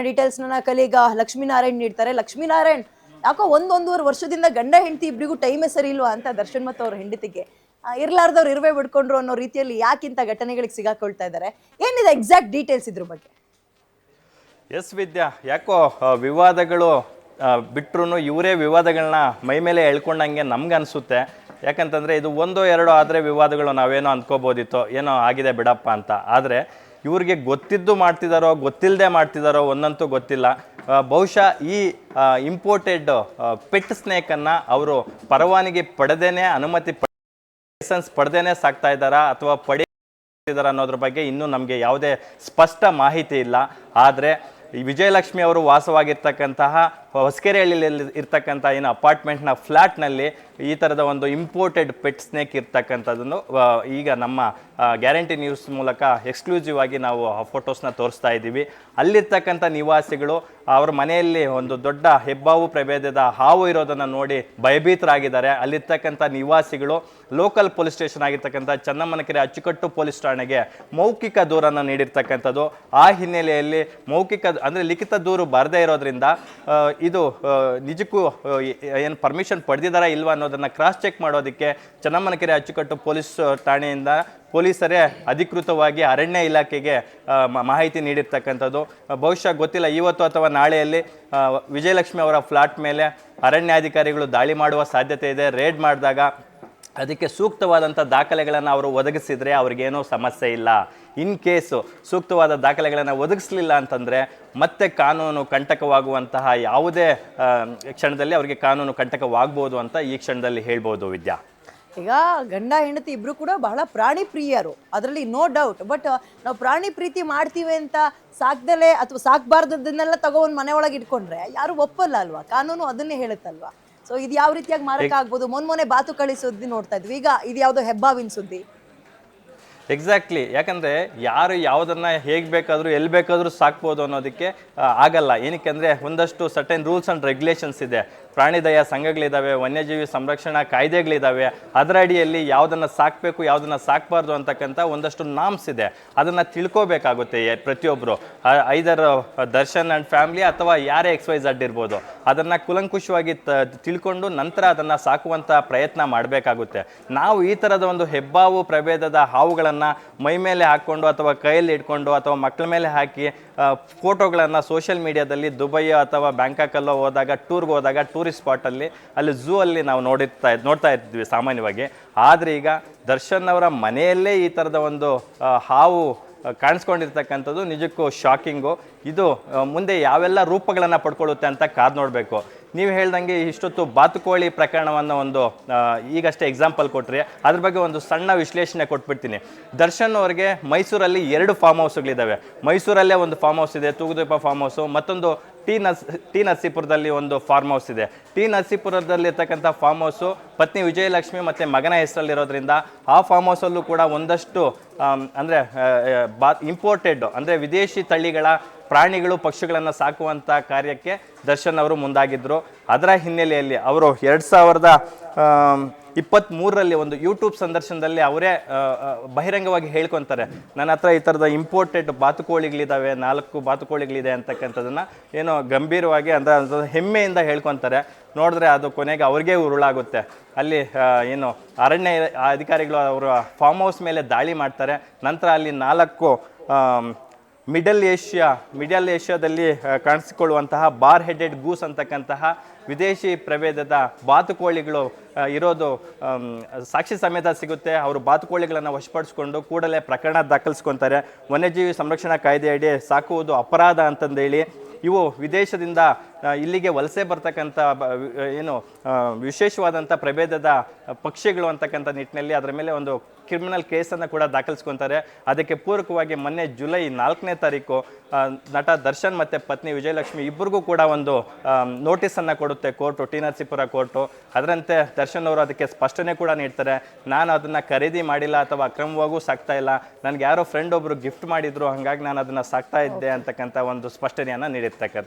ಡೀಟೇಲ್ಸ್ನ ಕಲೀಗ ಲಕ್ಷ್ಮೀನಾರಾಯಣ್ ನೀಡ್ತಾರೆ. ಲಕ್ಷ್ಮೀನಾರಾಯಣ್, ಯಾಕೋ ಒಂದೂವರೆ ವರ್ಷದಿಂದ ಗಂಡ ಹೆಂಡತಿ ಇಬ್ಬರಿಗೂ ಟೈಮೇ ಸರಿ ಇಲ್ವಾ ಅಂತ ದರ್ಶನ್ ಮತ್ತು ಅವ್ರ ಹೆಂಡತಿಗೆ ಇರ್ಲಾರ್ದವ್ರು ಇರುವೆ ಬಿಡ್ಕೊಂಡ್ರು ಅನ್ನೋ ರೀತಿಯಲ್ಲಿ ಯಾಕಿಂತ ಘಟನೆಗಳಿಗೆ ಸಿಗಾಕೊಳ್ತಾ ಇದ್ದಾರೆ? ಏನಿದೆ ಎಕ್ಸಾಕ್ಟ್ ಡೀಟೇಲ್ಸ್ ಇದ್ರ ಬಗ್ಗೆ? ಎಸ್ ವಿದ್ಯಾ, ಯಾಕೋ ವಿವಾದಗಳು ಬಿಟ್ರು ಇವರೇ ವಿವಾದಗಳನ್ನ ಮೈ ಮೇಲೆ ಎಳ್ಕೊಂಡಂಗೆ ನಮ್ಗೆ ಅನಿಸುತ್ತೆ. ಯಾಕಂತಂದರೆ ಇದು ಒಂದೋ ಎರಡೋ ಆದರೆ ವಿವಾದಗಳು ನಾವೇನೋ ಅಂದ್ಕೋಬೋದಿತ್ತು, ಏನೋ ಆಗಿದೆ ಬಿಡಪ್ಪ ಅಂತ. ಆದರೆ ಇವ್ರಿಗೆ ಗೊತ್ತಿದ್ದು ಮಾಡ್ತಿದ್ದಾರೋ ಗೊತ್ತಿಲ್ಲದೆ ಮಾಡ್ತಿದ್ದಾರೋ ಒಂದಂತೂ ಗೊತ್ತಿಲ್ಲ. ಬಹುಶಃ ಈ ಇಂಪೋರ್ಟೆಡ್ ಪೆಟ್ ಸ್ನೇಕನ್ನು ಅವರು ಪರವಾನಗಿ ಪಡೆದೇನೆ, ಅನುಮತಿ ಲೈಸೆನ್ಸ್ ಪಡೆದೇನೆ ಸಾಕ್ತಾ ಇದ್ದಾರಾ ಅಥವಾ ಅನ್ನೋದ್ರ ಬಗ್ಗೆ ಇನ್ನೂ ನಮಗೆ ಯಾವುದೇ ಸ್ಪಷ್ಟ ಮಾಹಿತಿ ಇಲ್ಲ. ಆದರೆ ಈ ವಿಜಯಲಕ್ಷ್ಮಿ ಅವರು ವಾಸವಾಗಿರ್ತಕ್ಕಂತಹ ಹೊಸಕೆರೆಹಳ್ಳಿಯಲ್ಲಿ ಇರ್ತಕ್ಕಂಥ ಏನು ಅಪಾರ್ಟ್ಮೆಂಟ್ನ ಫ್ಲ್ಯಾಟ್ನಲ್ಲಿ ಈ ಥರದ ಒಂದು ಇಂಪೋರ್ಟೆಡ್ ಪೆಟ್ ಸ್ನೇಕ್ ಇರ್ತಕ್ಕಂಥದ್ದನ್ನು ಈಗ ನಮ್ಮ ಗ್ಯಾರಂಟಿ ನ್ಯೂಸ್ ಮೂಲಕ ಎಕ್ಸ್ಕ್ಲೂಸಿವ್ ಆಗಿ ನಾವು ಆ ಫೋಟೋಸ್ನ ತೋರಿಸ್ತಾ ಇದ್ದೀವಿ. ಅಲ್ಲಿರ್ತಕ್ಕಂಥ ನಿವಾಸಿಗಳು ಅವ್ರ ಮನೆಯಲ್ಲಿ ಒಂದು ದೊಡ್ಡ ಹೆಬ್ಬಾವು ಪ್ರಭೇದದ ಹಾವು ಇರೋದನ್ನು ನೋಡಿ ಭಯಭೀತರಾಗಿದ್ದಾರೆ. ಅಲ್ಲಿರ್ತಕ್ಕಂಥ ನಿವಾಸಿಗಳು ಲೋಕಲ್ ಪೊಲೀಸ್ ಸ್ಟೇಷನ್ ಆಗಿರ್ತಕ್ಕಂಥ ಚನ್ನಮ್ಮನಕೆರೆ ಅಚ್ಚುಕಟ್ಟು ಪೊಲೀಸ್ ಠಾಣೆಗೆ ಮೌಖಿಕ ದೂರನ್ನು ನೀಡಿರ್ತಕ್ಕಂಥದ್ದು. ಆ ಹಿನ್ನೆಲೆಯಲ್ಲಿ ಮೌಖಿಕ ಅಂದರೆ ಲಿಖಿತ ದೂರು ಬರದೇ ಇರೋದ್ರಿಂದ ಇದು ನಿಜಕ್ಕೂ ಏನು ಪರ್ಮಿಷನ್ ಪಡೆದಿದ್ದಾರಾ ಇಲ್ವಾ ಅನ್ನೋದನ್ನು ಕ್ರಾಸ್ ಚೆಕ್ ಮಾಡೋದಕ್ಕೆ ಚನ್ನಮ್ಮನಕೆರೆ ಅಚ್ಚುಕಟ್ಟು ಪೊಲೀಸ್ ಠಾಣೆಯಿಂದ ಪೊಲೀಸರೇ ಅಧಿಕೃತವಾಗಿ ಅರಣ್ಯ ಇಲಾಖೆಗೆ ಮಾಹಿತಿ ನೀಡಿರ್ತಕ್ಕಂಥದ್ದು. ಬಹುಶಃ ಗೊತ್ತಿಲ್ಲ, ಇವತ್ತು ಅಥವಾ ನಾಳೆಯಲ್ಲಿ ವಿಜಯಲಕ್ಷ್ಮಿ ಅವರ ಫ್ಲಾಟ್ ಮೇಲೆ ಅರಣ್ಯಾಧಿಕಾರಿಗಳು ದಾಳಿ ಮಾಡುವ ಸಾಧ್ಯತೆ ಇದೆ. ರೇಡ್ ಮಾಡಿದಾಗ ಅದಕ್ಕೆ ಸೂಕ್ತವಾದಂಥ ದಾಖಲೆಗಳನ್ನು ಅವರು ಒದಗಿಸಿದರೆ ಅವ್ರಿಗೇನೂ ಸಮಸ್ಯೆ ಇಲ್ಲ. ಇನ್ ಕೇಸು ಸೂಕ್ತವಾದ ದಾಖಲೆಗಳನ್ನು ಒದಗಿಸಲಿಲ್ಲ ಅಂತಂದರೆ ಮತ್ತೆ ಕಾನೂನು ಕಂಟಕವಾಗುವಂತಹ ಯಾವುದೇ ಕ್ಷಣದಲ್ಲಿ ಅವರಿಗೆ ಕಾನೂನು ಕಂಟಕವಾಗ್ಬೋದು ಅಂತ ಈ ಕ್ಷಣದಲ್ಲಿ ಹೇಳ್ಬೋದು ವಿದ್ಯಾ. ಈಗ ಗಂಡ ಹೆಂಡತಿ ಇಬ್ರು ಕೂಡ ಬಹಳ ಪ್ರಾಣಿ ಪ್ರಿಯರು, ಅದರಲ್ಲಿ ನೋ ಡೌಟ್. ಬಟ್ ನಾವು ಪ್ರಾಣಿ ಪ್ರೀತಿ ಮಾಡ್ತೀವಿ ಅಂತ ಸಾಕ್ದಲೇ ಅಥವಾ ಸಾಕ್ಬಾರ್ದನ್ನೆಲ್ಲ ತಗೊಂಡು ಮನೆ ಒಳಗೆ ಇಟ್ಕೊಂಡ್ರೆ ಯಾರು ಒಪ್ಪಲ್ಲ ಅಲ್ವಾ? ಕಾನೂನು ಅದನ್ನೇ ಹೇಳುತ್ತಲ್ವಾ? ಸೊ ಇದು ಯಾವ ರೀತಿಯಾಗಿ ಮಾರಕ ಆಗ್ಬೋದು? ಮೊನ್ನೆ ಬಾತುಕಳಿ ಸುದ್ದಿ ನೋಡ್ತಾ ಇದ್ವಿ, ಈಗ ಇದು ಯಾವುದೋ ಹೆಬ್ಬಾವಿನ ಸುದ್ದಿ. ಎಕ್ಸಾಕ್ಟ್ಲಿ, ಯಾಕಂದರೆ ಯಾರು ಯಾವುದನ್ನು ಹೇಗೆ ಬೇಕಾದರೂ ಎಲ್ಲಿ ಬೇಕಾದರೂ ಸಾಕ್ಬೋದು ಅನ್ನೋದಕ್ಕೆ ಆಗಲ್ಲ. ಏನಕ್ಕೆ ಅಂದರೆ ಒಂದಷ್ಟು ಸರ್ಟೆನ್ ರೂಲ್ಸ್ ಆ್ಯಂಡ್ ರೆಗ್ಯುಲೇಷನ್ಸ್ ಇದೆ. ಪ್ರಾಣಿ ದಯಾ ಸಂಘಗಳಿದ್ದಾವೆ, ವನ್ಯಜೀವಿ ಸಂರಕ್ಷಣಾ ಕಾಯ್ದೆಗಳಿದ್ದಾವೆ. ಅದರ ಅಡಿಯಲ್ಲಿ ಯಾವುದನ್ನು ಸಾಕಬೇಕು ಯಾವುದನ್ನು ಸಾಕಬಾರ್ದು ಅಂತಕ್ಕಂಥ ಒಂದಷ್ಟು ನಾಮ್ಸ್ ಇದೆ. ಅದನ್ನು ತಿಳ್ಕೋಬೇಕಾಗುತ್ತೆ ಪ್ರತಿಯೊಬ್ಬರು, ಐದರ್ ದರ್ಶನ್ ಆ್ಯಂಡ್ ಫ್ಯಾಮಿಲಿ ಅಥವಾ ಯಾರೇ XYZ ಇರ್ಬೋದು. ಅದನ್ನು ಕುಲಂಕುಷವಾಗಿ ತಿಳ್ಕೊಂಡು ನಂತರ ಅದನ್ನು ಸಾಕುವಂಥ ಪ್ರಯತ್ನ ಮಾಡಬೇಕಾಗುತ್ತೆ. ನಾವು ಈ ಥರದ ಒಂದು ಹೆಬ್ಬಾವು ಪ್ರಭೇದದ ಹಾವುಗಳನ್ನು ಮೈ ಮೇಲೆ ಹಾಕ್ಕೊಂಡು ಅಥವಾ ಕೈಯಲ್ಲಿ ಇಟ್ಕೊಂಡು ಅಥವಾ ಮಕ್ಕಳ ಮೇಲೆ ಹಾಕಿ ಫೋಟೋಗಳನ್ನು ಸೋಷಿಯಲ್ ಮೀಡಿಯಾದಲ್ಲಿ ದುಬೈ ಅಥವಾ ಬ್ಯಾಂಕಾಕಲ್ಲೋ ಹೋದಾಗ ಟೂರ್ಗೆ ಹೋದಾಗ ಟೂರಿಸ್ಟ್ ಸ್ಪಾಟಲ್ಲಿ ಅಲ್ಲಿ ಝೂ ಅಲ್ಲಿ ನಾವು ನೋಡ್ತಾ ಇದ್ವಿ ಸಾಮಾನ್ಯವಾಗಿ. ಆದರೆ ಈಗ ದರ್ಶನ್ ಅವರ ಮನೆಯಲ್ಲೇ ಈ ಥರದ ಒಂದು ಹಾವು ಕಾಣಿಸ್ಕೊಂಡಿರ್ತಕ್ಕಂಥದ್ದು ನಿಜಕ್ಕೂ ಶಾಕಿಂಗು. ಇದು ಮುಂದೆ ಯಾವೆಲ್ಲ ರೂಪಗಳನ್ನು ಪಡ್ಕೊಳ್ಳುತ್ತೆ ಅಂತ ಕಾದು ನೋಡಬೇಕು. ನೀವು ಹೇಳ್ದಂಗೆ ಇಷ್ಟೊತ್ತು ಬಾತುಕೋಳಿ ಪ್ರಕರಣವನ್ನು ಒಂದು ಈಗಷ್ಟೇ ಎಕ್ಸಾಂಪಲ್ ಕೊಟ್ಟರೆ ಅದ್ರ ಬಗ್ಗೆ ಒಂದು ಸಣ್ಣ ವಿಶ್ಲೇಷಣೆ ಕೊಟ್ಬಿಡ್ತೀನಿ. ದರ್ಶನ್ ಅವರಿಗೆ ಮೈಸೂರಲ್ಲಿ 2 ಫಾರ್ಮ್ ಹೌಸ್ಗಳಿದ್ದಾವೆ. ಮೈಸೂರಲ್ಲೇ ಒಂದು ಫಾರ್ಮ್ ಹೌಸ್ ಇದೆ, ತೂಗುದೀಪ ಫಾರ್ಮ್ ಹೌಸು, ಮತ್ತೊಂದು ಟಿ ನರಸೀಪುರದಲ್ಲಿ ಒಂದು ಫಾರ್ಮ್ ಹೌಸ್ ಇದೆ. ಟಿ ನರಸೀಪುರದಲ್ಲಿರ್ತಕ್ಕಂಥ ಫಾರ್ಮ್ ಹೌಸು ಪತ್ನಿ ವಿಜಯಲಕ್ಷ್ಮಿ ಮತ್ತು ಮಗನ ಹೆಸರಲ್ಲಿರೋದ್ರಿಂದ ಆ ಫಾರ್ಮ್ ಹೌಸಲ್ಲೂ ಕೂಡ ಒಂದಷ್ಟು ಅಂದರೆ ಇಂಪೋರ್ಟೆಡ್ ಅಂದರೆ ವಿದೇಶಿ ತಳಿಗಳ ಪ್ರಾಣಿಗಳು ಪಕ್ಷಿಗಳನ್ನು ಸಾಕುವಂಥ ಕಾರ್ಯಕ್ಕೆ ದರ್ಶನ್ ಅವರು ಮುಂದಾಗಿದ್ದರು. ಅದರ ಹಿನ್ನೆಲೆಯಲ್ಲಿ ಅವರು 2023ರಲ್ಲಿ ಒಂದು ಯೂಟ್ಯೂಬ್ ಸಂದರ್ಶನದಲ್ಲಿ ಅವರೇ ಬಹಿರಂಗವಾಗಿ ಹೇಳ್ಕೊತಾರೆ, ನನ್ನ ಹತ್ರ ಈ ಥರದ ಇಂಪೋರ್ಟೆಡ್ ಬಾತುಕೋಳಿಗಳಿದ್ದಾವೆ, 4 ಬಾತುಕೋಳಿಗಳಿದೆ ಅಂತಕ್ಕಂಥದ್ದನ್ನು ಏನೋ ಗಂಭೀರವಾಗಿ ಅಂದರೆ ಹೆಮ್ಮೆಯಿಂದ ಹೇಳ್ಕೊತಾರೆ. ನೋಡಿದ್ರೆ ಅದು ಕೊನೆಗೆ ಅವ್ರಿಗೆ ಉರುಳಾಗುತ್ತೆ. ಅಲ್ಲಿ ಏನು ಅರಣ್ಯ ಅಧಿಕಾರಿಗಳು ಅವರ ಫಾರ್ಮ್ ಹೌಸ್ ಮೇಲೆ ದಾಳಿ ಮಾಡ್ತಾರೆ. ನಂತರ ಅಲ್ಲಿ 4 ಮಿಡಲ್ ಏಷ್ಯಾದಲ್ಲಿ ಕಾಣಿಸಿಕೊಳ್ಳುವಂತಹ ಬಾರ್ ಹೆಡೆಡ್ ಗೂಸ್ ಅಂತಕ್ಕಂತಹ ವಿದೇಶಿ ಪ್ರಭೇದದ ಬಾತುಕೋಳಿಗಳು ಇರೋದು ಸಾಕ್ಷಿ ಸಮೇತ ಸಿಗುತ್ತೆ. ಅವರು ಬಾತುಕೋಳಿಗಳನ್ನು ವಶಪಡಿಸ್ಕೊಂಡು ಕೂಡಲೇ ಪ್ರಕರಣ ದಾಖಲಿಸ್ಕೊತಾರೆ. ವನ್ಯಜೀವಿ ಸಂರಕ್ಷಣಾ ಕಾಯ್ದೆಯಡಿ ಸಾಕುವುದು ಅಪರಾಧ ಅಂತಂದೇಳಿ ಇವು ವಿದೇಶದಿಂದ ಇಲ್ಲಿಗೆ ವಲಸೆ ಬರ್ತಕ್ಕಂಥ ಏನು ವಿಶೇಷವಾದಂಥ ಪ್ರಭೇದದ ಪಕ್ಷಿಗಳು ಅಂತಕ್ಕಂಥ ನಿಟ್ಟಿನಲ್ಲಿ ಅದರ ಮೇಲೆ ಒಂದು ಕ್ರಿಮಿನಲ್ ಕೇಸನ್ನು ಕೂಡ ದಾಖಲಿಸ್ಕೊತಾರೆ. ಅದಕ್ಕೆ ಪೂರಕವಾಗಿ ಮೊನ್ನೆ ಜುಲೈ 4ನೇ ತಾರೀಕು ನಟ ದರ್ಶನ್ ಮತ್ತು ಪತ್ನಿ ವಿಜಯಲಕ್ಷ್ಮಿ ಇಬ್ಬರಿಗೂ ಕೂಡ ಒಂದು ನೋಟಿಸನ್ನು ಕೊಡುತ್ತೆ ಕೋರ್ಟು, ಟಿ ನರಸೀಪುರ ಕೋರ್ಟು. ಅದರಂತೆ ದರ್ಶನ್ ಅವರು ಅದಕ್ಕೆ ಸ್ಪಷ್ಟನೆ ಕೂಡ ನೀಡ್ತಾರೆ. ನಾನು ಅದನ್ನು ಖರೀದಿ ಮಾಡಿಲ್ಲ ಅಥವಾ ಅಕ್ರಮವಾಗೂ ಸಾಕ್ತಾ ಇಲ್ಲ, ನನಗೆ ಯಾರೋ ಫ್ರೆಂಡ್ ಒಬ್ಬರು ಗಿಫ್ಟ್ ಮಾಡಿದ್ರು, ಹಾಗಾಗಿ ನಾನು ಅದನ್ನು ಸಾಕ್ತಾ ಇದ್ದೆ ಅಂತಕ್ಕಂಥ ಒಂದು ಸ್ಪಷ್ಟನೆಯನ್ನು ನೀಡಿರ್ತಕ್ಕಂಥ